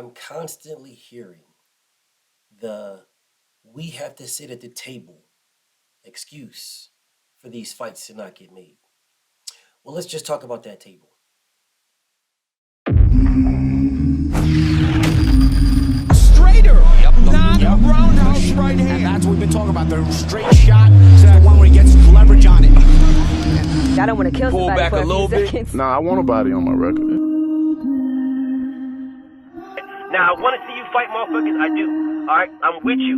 I'm constantly hearing the we have to sit at the table excuse for these fights to not get made. Well, let's just talk about that table. Straighter, not a roundhouse right hand. And that's what we've been talking about. The straight shot is the one where he gets leverage on it. I don't want to kill Pull somebody back for a little few bit. seconds. Nah, I want a body on my record. Now, I want to see you fight motherfuckers. I do. All right, I'm with you.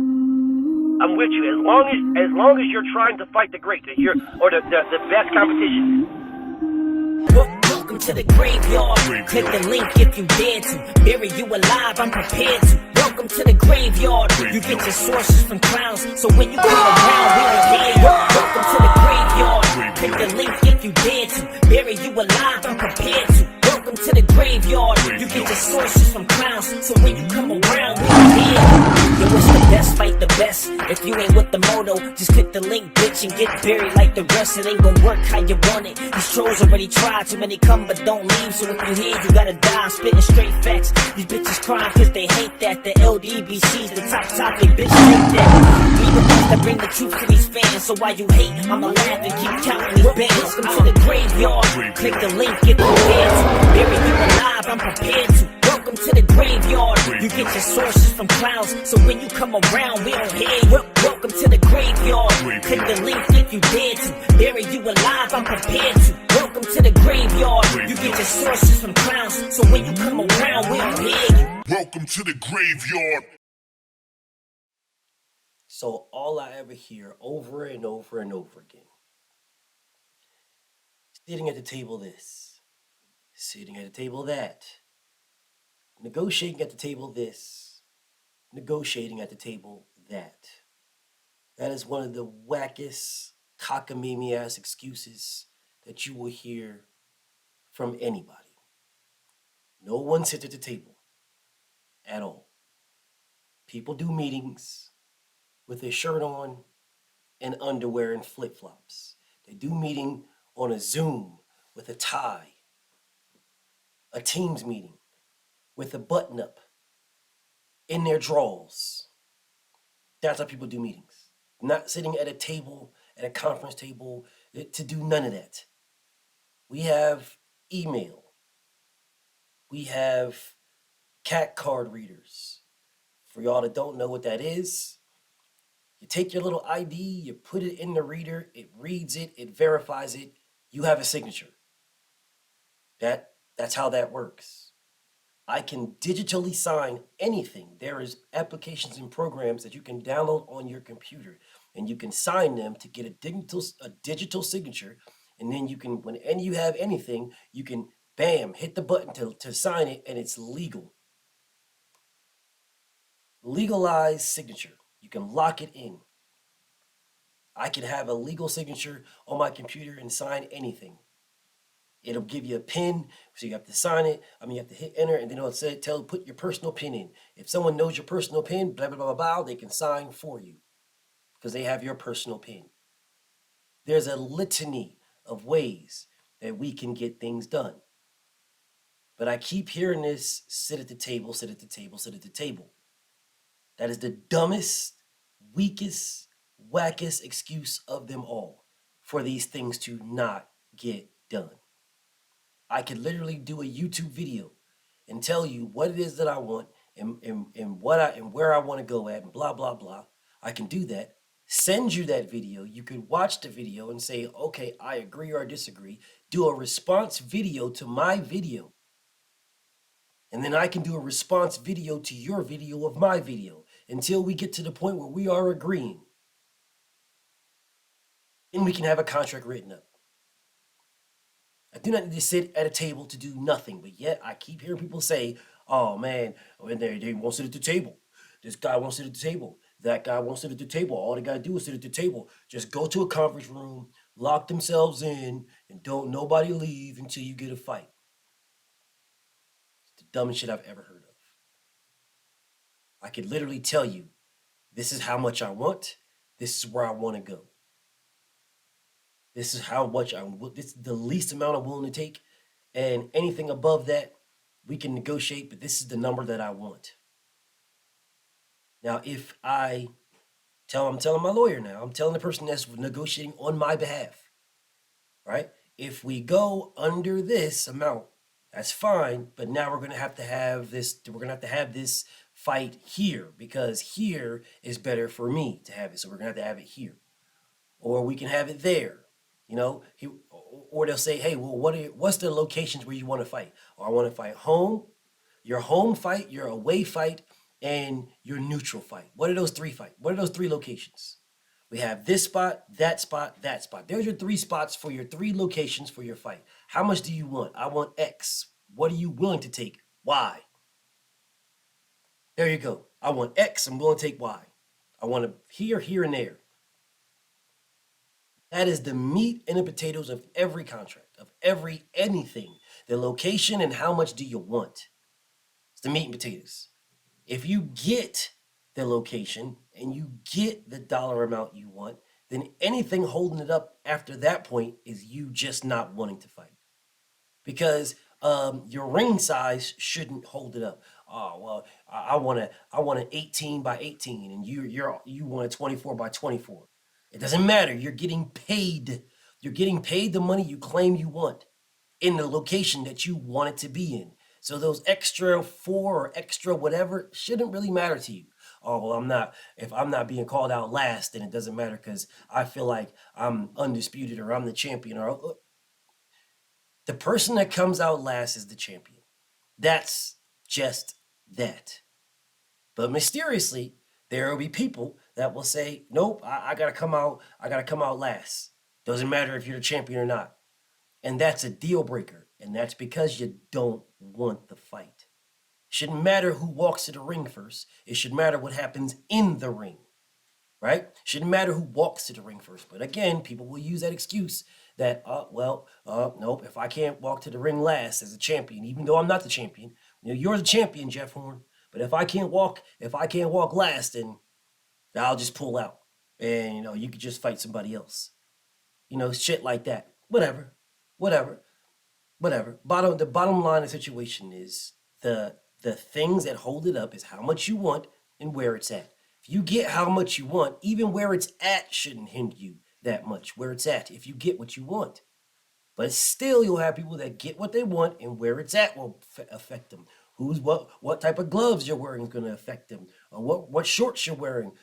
I'm with you. As long as you're trying to fight the great, the best competition. Welcome to the graveyard. Click the link if you dare to. Bury you alive, I'm prepared to. Welcome to the graveyard. You get your sources from clowns, so when you come around, we don't hear you. Welcome to the graveyard. Click the link if you dare to. Bury you alive, I'm prepared to. Welcome to the graveyard. You get your sources from clowns, so when you come around, we don't hear you. Yo, it's the best, fight the best. If you ain't with the moto, just click the link, bitch, and get buried like the rest. It ain't gonna work how you want it. These trolls already tried, too many come but don't leave. So if you hear, you gotta die. I'm spitting straight facts. These bitches crying cause they hate that. The LDBC's the top topic, bitch, hate that. We the ones that bring the truth to these fans. So while you hate, I'ma laugh and keep counting these bands. Welcome to the graveyard. Click the link if you dare to. Bury you alive, I'm prepared to. Welcome to the graveyard. You get your sources from clowns, so when you come around, we don't hear you. Welcome to the graveyard. Click the link if you dare to. Bury you alive, I'm prepared to. Welcome to the graveyard. You get your sources from clowns, so when you come around, we don't hear you. Welcome to the graveyard. So all I ever hear over and over and over again, sitting at the table this, sitting at the table that, negotiating at the table this, negotiating at the table that. That is one of the wackest, cockamamie ass excuses that you will hear from anybody. No one sits at the table at all. People do meetings with their shirt on and underwear and flip-flops. They do meeting on a Zoom with a tie, a Teams meeting with a button up in their drawers. That's how people do meetings. Not sitting at a table, at a conference table, to do none of that. We have email. We have cat card readers. For y'all that don't know what that is, you take your little ID, you put it in the reader, it reads it, it verifies it, you have a signature. That's how that works. I can digitally sign anything. There is applications and programs that you can download on your computer, and you can sign them to get a digital signature. And then you can, when you have anything, you can bam, hit the button to sign it, and it's legal. Legalized signature. You can lock it in. I can have a legal signature on my computer and sign anything. It'll give you a pin, so you have to sign it. You have to hit enter, and then it'll say, put your personal pin in. If someone knows your personal pin, blah, blah, blah, blah, they can sign for you because they have your personal pin. There's a litany of ways that we can get things done. But I keep hearing this, sit at the table, sit at the table, sit at the table. That is the dumbest, weakest, wackest excuse of them all for these things to not get done. I could literally do a YouTube video and tell you what it is that I want and where I want to go at and blah, blah, blah. I can do that. Send you that video. You could watch the video and say, okay, I agree or disagree. Do a response video to my video. And then I can do a response video to your video of my video until we get to the point where we are agreeing. Then we can have a contract written up. I do not need to sit at a table to do nothing, but yet I keep hearing people say, oh man, they won't sit at the table. This guy won't sit at the table. That guy won't sit at the table. All they gotta do is sit at the table. Just go to a conference room, lock themselves in, and don't nobody leave until you get a fight. It's the dumbest shit I've ever heard of. I could literally tell you, this is how much I want. This is where I want to go. This is how much this is the least amount I'm willing to take. And anything above that, we can negotiate, but this is the number that I want. Now, if I'm telling my lawyer now, I'm telling the person that's negotiating on my behalf, right? If we go under this amount, that's fine, but now we're gonna have to have this. We're gonna have to have this fight here because here is better for me to have it. So we're gonna have to have it here, or we can have it there. You know, or they'll say, hey, well, what's the locations where you want to fight? Or I want to fight your home fight, your away fight, and your neutral fight. What are those three What are those three locations? We have this spot, that spot, that spot. There's your three spots for your three locations for your fight. How much do you want? I want X. What are you willing to take? Y. There you go. I want X. I'm willing to take Y. I want to here, and there. That is the meat and the potatoes of every contract, of anything. The location and how much do you want? It's the meat and potatoes. If you get the location and you get the dollar amount you want, then anything holding it up after that point is you just not wanting to fight. Because your ring size shouldn't hold it up. Oh well, I want an 18 by 18, and you want a 24 by 24. It doesn't matter. You're getting paid. You're getting paid the money you claim you want in the location that you want it to be in. So those extra 4 or extra whatever shouldn't really matter to you. Oh, well, if I'm not being called out last, then it doesn't matter because I feel like I'm undisputed or I'm the champion. Or the person that comes out last is the champion. That's just that. But mysteriously, there will be people that will say, nope, I gotta come out last. Doesn't matter if you're the champion or not. And that's a deal breaker. And that's because you don't want the fight. Shouldn't matter who walks to the ring first. It should matter what happens in the ring. Right? Shouldn't matter who walks to the ring first. But again, people will use that excuse that, nope, if I can't walk to the ring last as a champion, even though I'm not the champion, you're the champion, Jeff Horn. But if I can't walk last, then I'll just pull out. And you could just fight somebody else. Shit like that. Whatever. The bottom line of the situation is the things that hold it up is how much you want and where it's at. If you get how much you want, even where it's at shouldn't hinder you that much. Where it's at, if you get what you want. But still, you'll have people that get what they want and where it's at will affect them. What type of gloves you're wearing is going to affect them. What shorts you're wearing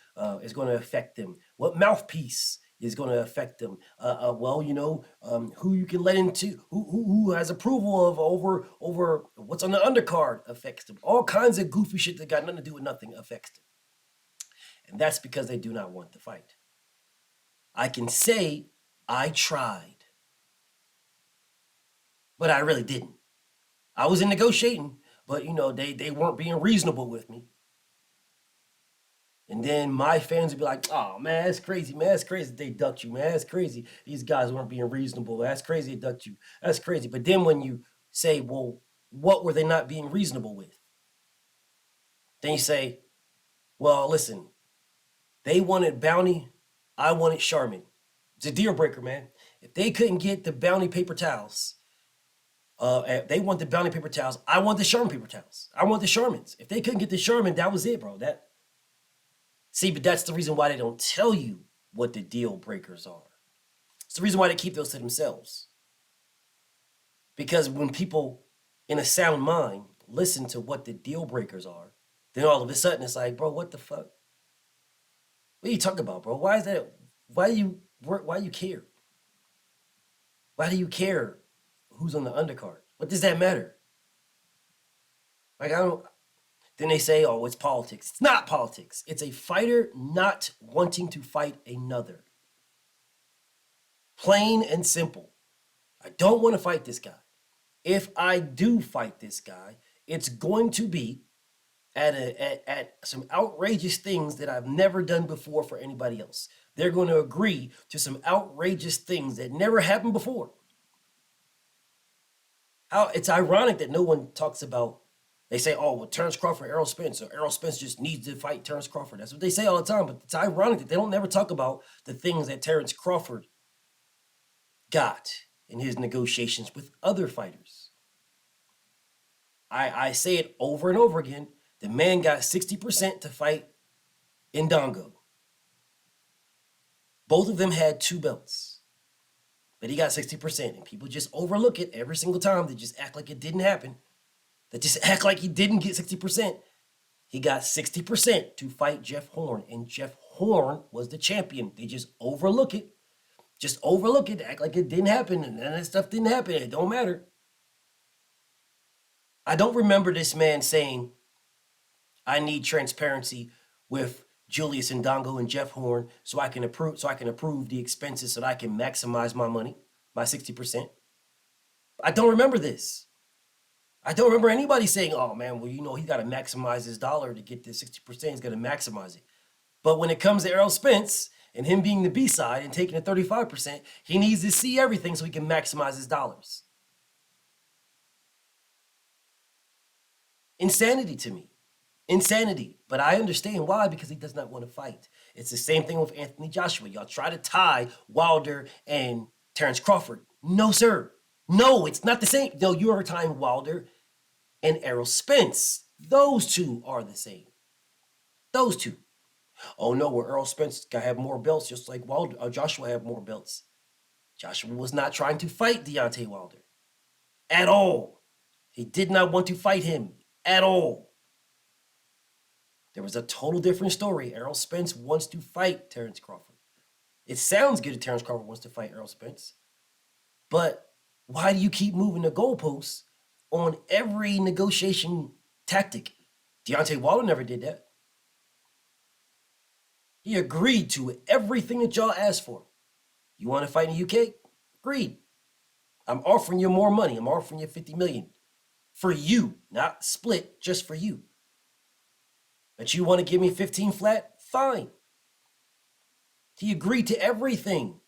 is going to affect them. What mouthpiece is going to affect them. Who you can let into, who has approval of over what's on the undercard affects them. All kinds of goofy shit that got nothing to do with nothing affects them. And that's because they do not want the fight. I can say I tried, but I really didn't. I was in negotiating, but they weren't being reasonable with me. And then my fans would be like, oh man, that's crazy, man. That's crazy they ducked you, man. That's crazy. These guys weren't being reasonable. That's crazy they ducked you. That's crazy. But then when you say, well, what were they not being reasonable with? Then you say, well, listen, they wanted Bounty, I wanted Charmin. It's a deal breaker, man. If they couldn't get the Bounty paper towels, they want the Bounty paper towels, I want the Charmin paper towels. I want the Charmins. If they couldn't get the Charmin, that was it, bro. But that's the reason why they don't tell you what the deal breakers are. It's the reason why they keep those to themselves. Because when people in a sound mind listen to what the deal breakers are, then all of a sudden it's like, bro, what the fuck? What are you talking about, bro? Why is that? Why do you care? Why do you care who's on the undercard? What does that matter? Then they say, oh, it's politics. It's not politics. It's a fighter not wanting to fight another. Plain and simple. I don't want to fight this guy. If I do fight this guy, it's going to be at some outrageous things that I've never done before for anybody else. They're going to agree to some outrageous things that never happened before. It's ironic that no one talks about. They say, oh, well, Terrence Crawford, Errol Spence, or Errol Spence just needs to fight Terrence Crawford. That's what they say all the time, but it's ironic that they don't never talk about the things that Terrence Crawford got in his negotiations with other fighters. I say it over and over again. The man got 60% to fight Ndongo. Both of them had 2 belts, but he got 60%, and people just overlook it every single time. They just act like it didn't happen. They just act like he didn't get 60%. He got 60% to fight Jeff Horn, and Jeff Horn was the champion. They just overlook it. Just overlook it, act like it didn't happen, and none of that stuff didn't happen. It don't matter. I don't remember this man saying, I need transparency with Julius Ndongo and Jeff Horn so I can approve the expenses so that I can maximize my money, my 60%. I don't remember this. I don't remember anybody saying, oh man, well, he got to maximize his dollar to get this 60%. He's going to maximize it. But when it comes to Errol Spence and him being the B-side and taking the 35%, he needs to see everything so he can maximize his dollars. Insanity to me. Insanity. But I understand why, because he does not want to fight. It's the same thing with Anthony Joshua. Y'all try to tie Wilder and Terrence Crawford. No, sir. No, it's not the same. No, you are tying Wilder and Errol Spence. Those two are the same. Those two. Oh no, well, Errol Spence got to have more belts, just like Joshua had more belts. Joshua was not trying to fight Deontay Wilder at all. He did not want to fight him at all. There was a total different story. Errol Spence wants to fight Terrence Crawford. It sounds good that Terrence Crawford wants to fight Errol Spence, but why do you keep moving the goalposts on every negotiation tactic? Deontay Wilder never did that. He agreed to everything that y'all asked for. You want to fight in the UK? Agreed. I'm offering you more money. I'm offering you $50 million for you, not split, just for you. But you want to give me 15 flat? Fine. He agreed to everything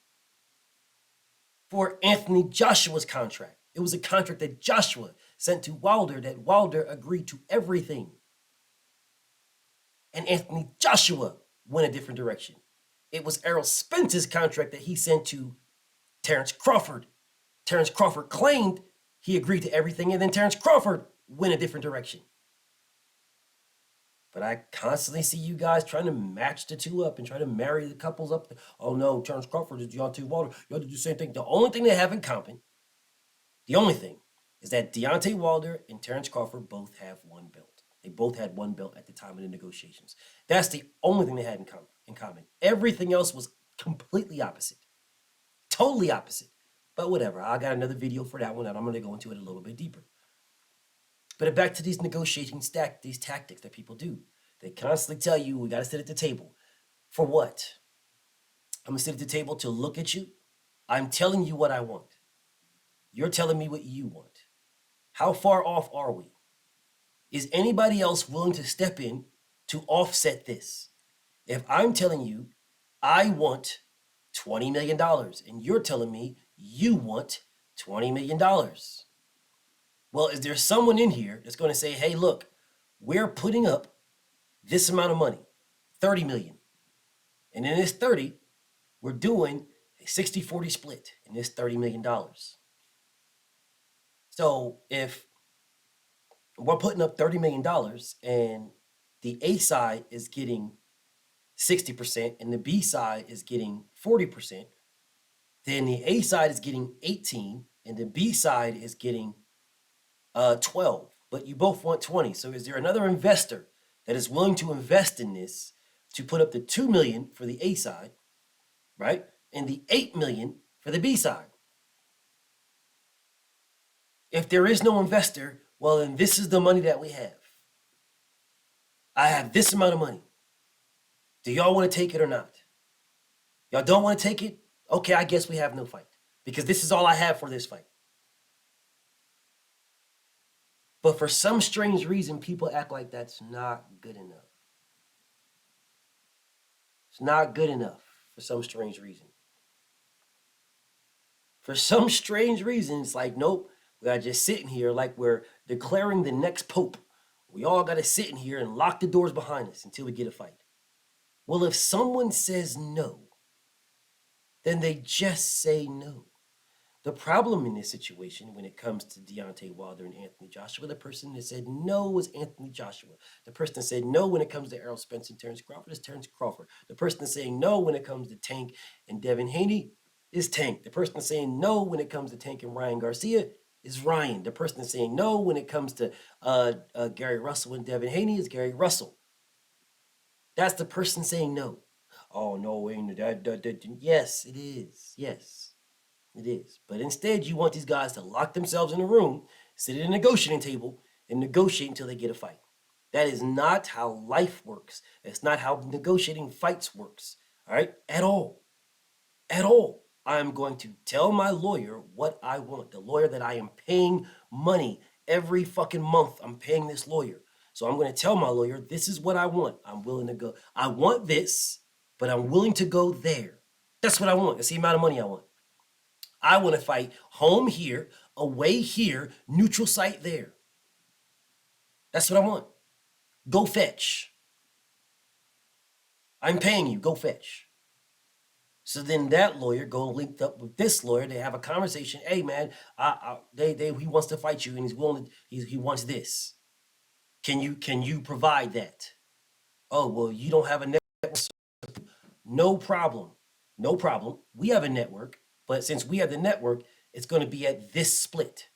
for Anthony Joshua's contract. It was a contract that Joshua sent to Wilder that Wilder agreed to everything. And Anthony Joshua went a different direction. It was Errol Spence's contract that he sent to Terrence Crawford. Terrence Crawford claimed he agreed to everything, and then Terrence Crawford went a different direction. But I constantly see you guys trying to match the two up and try to marry the couples up. Oh no, Terrence Crawford is Deontay Wilder. You have to do the same thing. The only thing they have in common, the only thing, is that Deontay Wilder and Terrence Crawford both have 1 belt. They both had 1 belt at the time of the negotiations. That's the only thing they had in common. Everything else was completely opposite. Totally opposite. But whatever, I got another video for that one, and I'm going to go into it a little bit deeper. But back to these negotiating these tactics that people do. They constantly tell you, we got to sit at the table. For what? I'm going to sit at the table to look at you. I'm telling you what I want. You're telling me what you want. How far off are we? Is anybody else willing to step in to offset this? If I'm telling you, I want $20 million, and you're telling me you want $20 million. Well, is there someone in here that's going to say, hey, look, we're putting up this amount of money, 30 million. And in this 30, we're doing a 60-40 split in this $30 million. So if we're putting up $30 million and the A side is getting 60% and the B side is getting 40%, then the A side is getting 18 and the B side is getting 12, but you both want 20. So is there another investor that is willing to invest in this to put up the 2 million for the A side, right? And the 8 million for the B side? If there is no investor, well, then this is the money that we have. I have this amount of money. Do y'all want to take it or not? Y'all don't want to take it? Okay, I guess we have no fight because this is all I have for this fight. But for some strange reason, people act like that's not good enough. It's not good enough for some strange reason. For some strange reason, it's like, nope, we gotta just sit in here like we're declaring the next pope. We all gotta sit in here and lock the doors behind us until we get a fight. Well, if someone says no, then they just say no. The problem in this situation when it comes to Deontay Wilder and Anthony Joshua, the person that said no was Anthony Joshua. The person that said no when it comes to Errol Spence and Terrence Crawford is Terrence Crawford. The person that's saying no when it comes to Tank and Devin Haney is Tank. The person that's saying no when it comes to Tank and Ryan Garcia is Ryan. The person that's saying no when it comes to Gary Russell and Devin Haney is Gary Russell. That's the person saying no. Oh, no, ain't that. Yes, it is. Yes. It is. But instead, you want these guys to lock themselves in a room, sit at a negotiating table, and negotiate until they get a fight. That is not how life works. That's not how negotiating fights works. All right? At all. At all. I'm going to tell my lawyer what I want. The lawyer that I am paying money every fucking month. I'm paying this lawyer. So I'm going to tell my lawyer, this is what I want. I'm willing to go. I want this, but I'm willing to go there. That's what I want. That's the amount of money I want. I want to fight home here, away here, neutral site there. That's what I want. Go fetch. I'm paying you. Go fetch. So then that lawyer go linked up with this lawyer. They have a conversation. Hey man, he wants to fight you and he's willing. He wants this. Can you provide that? Oh well, you don't have a network. No problem. No problem. We have a network. But since we have the network, it's going to be at this split.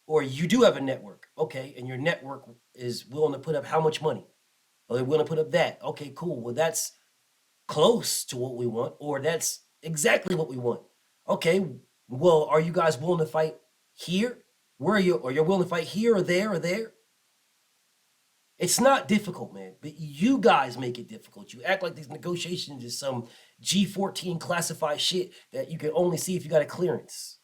Or you do have a network. Okay, and your network is willing to put up how much money? Oh, they're willing to put up that. Okay, cool. Well, that's close to what we want, or that's exactly what we want. Okay, well, are you guys willing to fight here? Where are you? Or you're willing to fight here or there or there? It's not difficult, man, but you guys make it difficult. You act like these negotiations is some G14 classified shit that you can only see if you got a clearance.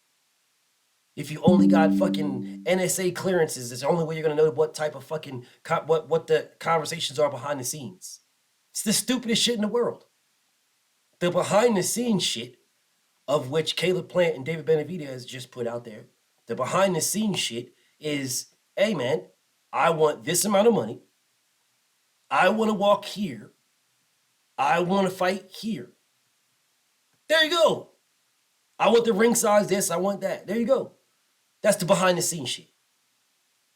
If you only got fucking NSA clearances, it's the only way you're gonna know what type of fucking what the conversations are behind the scenes. It's the stupidest shit in the world. The behind the scenes shit, of which Caleb Plant and David Benavidez just put out there, the behind the scenes shit is, hey man, I want this amount of money. I want to walk here. I want to fight here. There you go. I want the ring size this. I want that. There you go. That's the behind the scenes shit.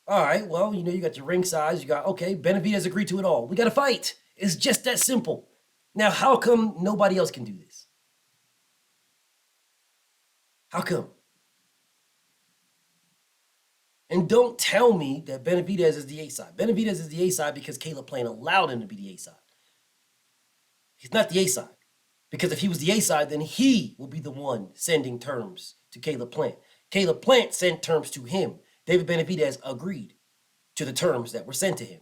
All right. Well, you know, you got your ring size. You got, okay, Benavidez agreed to it all. We got to fight. It's just that simple. Now, how come nobody else can do this? How come? And don't tell me that Benavidez is the A side. Benavidez is the A side because Caleb Plant allowed him to be the A side. He's not the A side. Because if he was the A side, then he will be the one sending terms to Caleb Plant. Caleb Plant sent terms to him. David Benavidez agreed to the terms that were sent to him,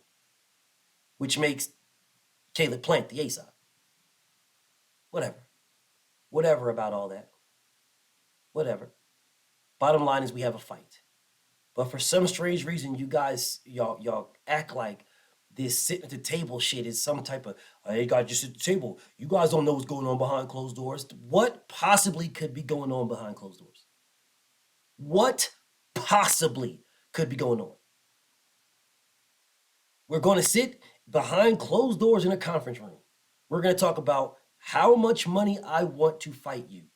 which makes Caleb Plant the A side. Whatever. Whatever about all that. Whatever. Bottom line is we have a fight. But for some strange reason, you guys, y'all act like this sitting at the table shit is some type of, hey, guys, just sit at the table. You guys don't know what's going on behind closed doors. What possibly could be going on behind closed doors? What possibly could be going on? We're going to sit behind closed doors in a conference room. We're going to talk about how much money I want to fight you.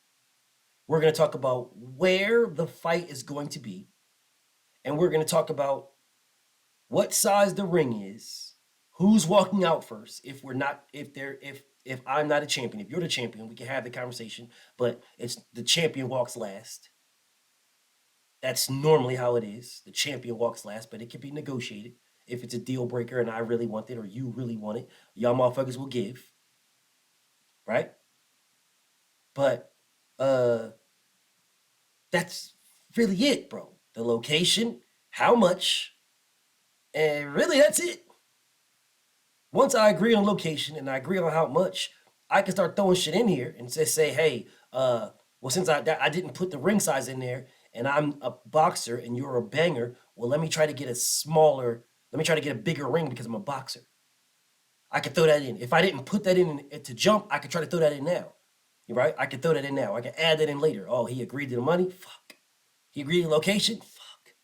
We're going to talk about where the fight is going to be. And we're going to talk about what size the ring is, who's walking out first. If I'm not a champion, if you're the champion, we can have the conversation, but it's the champion walks last. That's normally how it is. The champion walks last, but it can be negotiated. If it's a deal breaker and I really want it or you really want it, y'all motherfuckers will give. Right? But that's really it, bro. The location, how much, and really that's it. Once I agree on location and I agree on how much, I can start throwing shit in here and just say, hey, well, since I didn't put the ring size in there and I'm a boxer and you're a banger, well, let me try to get a bigger ring because I'm a boxer. I can throw that in. If I didn't put that in to jump, I could try to throw that in now. Right? I can throw that in now. I can add that in later. Oh, he agreed to the money? Fuck. He agreed to location? Fuck.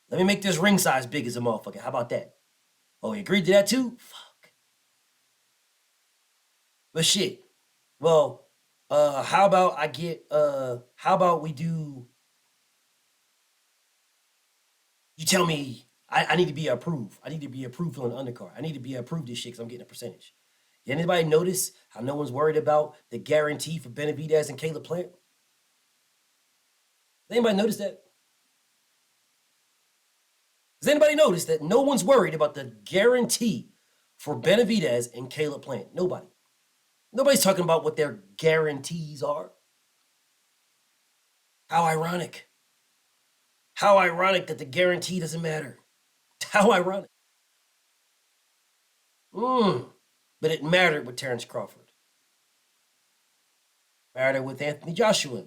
Let me make this ring size big as a motherfucker. How about that? Oh, he agreed to that too? Fuck. But shit. Well, How about I get how about we do you tell me I need to be approved. I need to be approved on the undercard. I need to be approved this shit because I'm getting a percentage. Did anybody notice how no one's worried about the guarantee for Benavidez and Caleb Plant? Did anybody notice that? Does anybody notice that no one's worried about the guarantee for Benavidez and Caleb Plant? Nobody. Nobody's talking about what their guarantees are. How ironic. How ironic that the guarantee doesn't matter. How ironic. But it mattered with Terrence Crawford. Mattered with Anthony Joshua.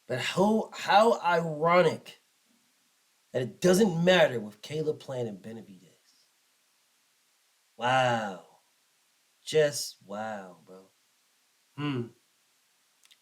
But how ironic that it doesn't matter with Caleb Plant and Benavidez. Wow. Just wow, bro.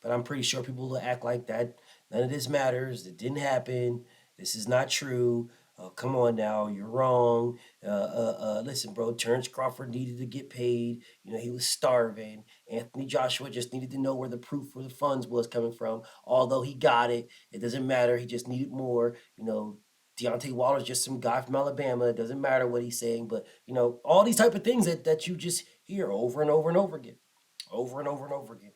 But I'm pretty sure people will act like that. None of this matters. It didn't happen. This is not true. Come on now, you're wrong. Listen, bro, Terrence Crawford needed to get paid. You know, he was starving. Anthony Joshua just needed to know where the proof for the funds was coming from. Although he got it, it doesn't matter. He just needed more. You know, Deontay Waller's just some guy from Alabama. It doesn't matter what he's saying. But, you know, all these type of things that you just hear over and over and over again. Over and over and over again.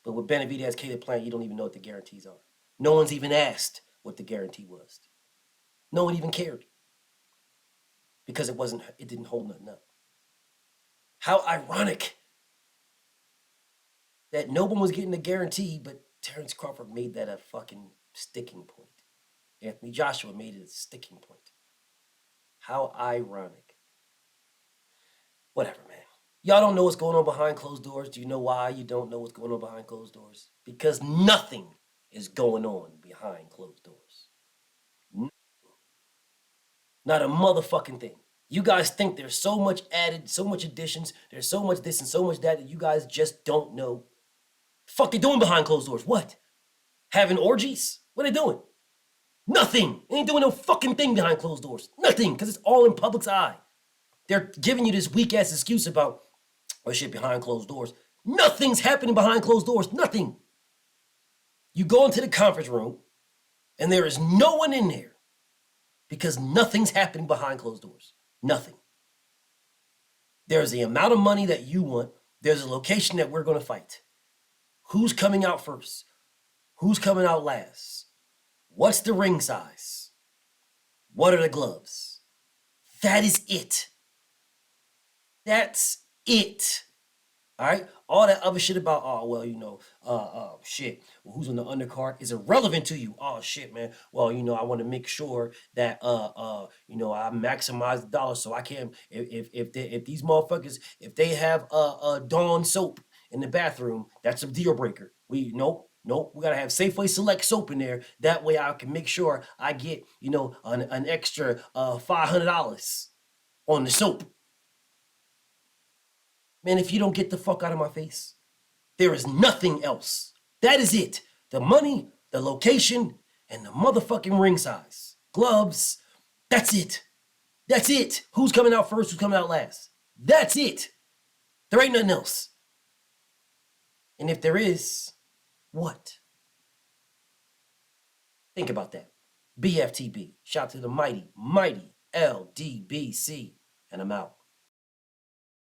But with Benavidez, Caleb Plant, you don't even know what the guarantees are. No one's even asked what the guarantee was. No one even cared. Because it didn't hold nothing up. How ironic that no one was getting a guarantee, but Terrence Crawford made that a fucking sticking point. Anthony Joshua made it a sticking point. How ironic. Whatever, man. Y'all don't know what's going on behind closed doors. Do you know why you don't know what's going on behind closed doors? Because nothing is going on behind closed doors. Not a motherfucking thing. You guys think there's so much added, so much additions, there's so much this and so much that you guys just don't know. Fuck they doing behind closed doors? What? Having orgies? What are they doing? Nothing. They ain't doing no fucking thing behind closed doors. Nothing, because it's all in public's eye. They're giving you this weak ass excuse about shit behind closed doors. Nothing's happening behind closed doors. Nothing. You go into the conference room and there is no one in there because nothing's happening behind closed doors. Nothing. There's the amount of money that you want. There's a location that we're going to fight. Who's coming out first? Who's coming out last? What's the ring size? What are the gloves? That is it. That's it. All right? All that other shit about, oh, well, you know, shit, well, who's on the undercard is irrelevant to you. Oh, shit, man. Well, you know, I want to make sure that, you know, I maximize the dollar so I can, if these motherfuckers, if they have Dawn soap in the bathroom, that's a deal breaker. Nope, we got to have Safeway Select soap in there. That way I can make sure I get, you know, an extra $500 on the soap. Man, if you don't get the fuck out of my face, there is nothing else. That is it. The money, the location, and the motherfucking ring size. Gloves, that's it. That's it. Who's coming out first, who's coming out last? That's it. There ain't nothing else. And if there is, what? Think about that. BFTB. Shout out to the mighty LDBC. And I'm out.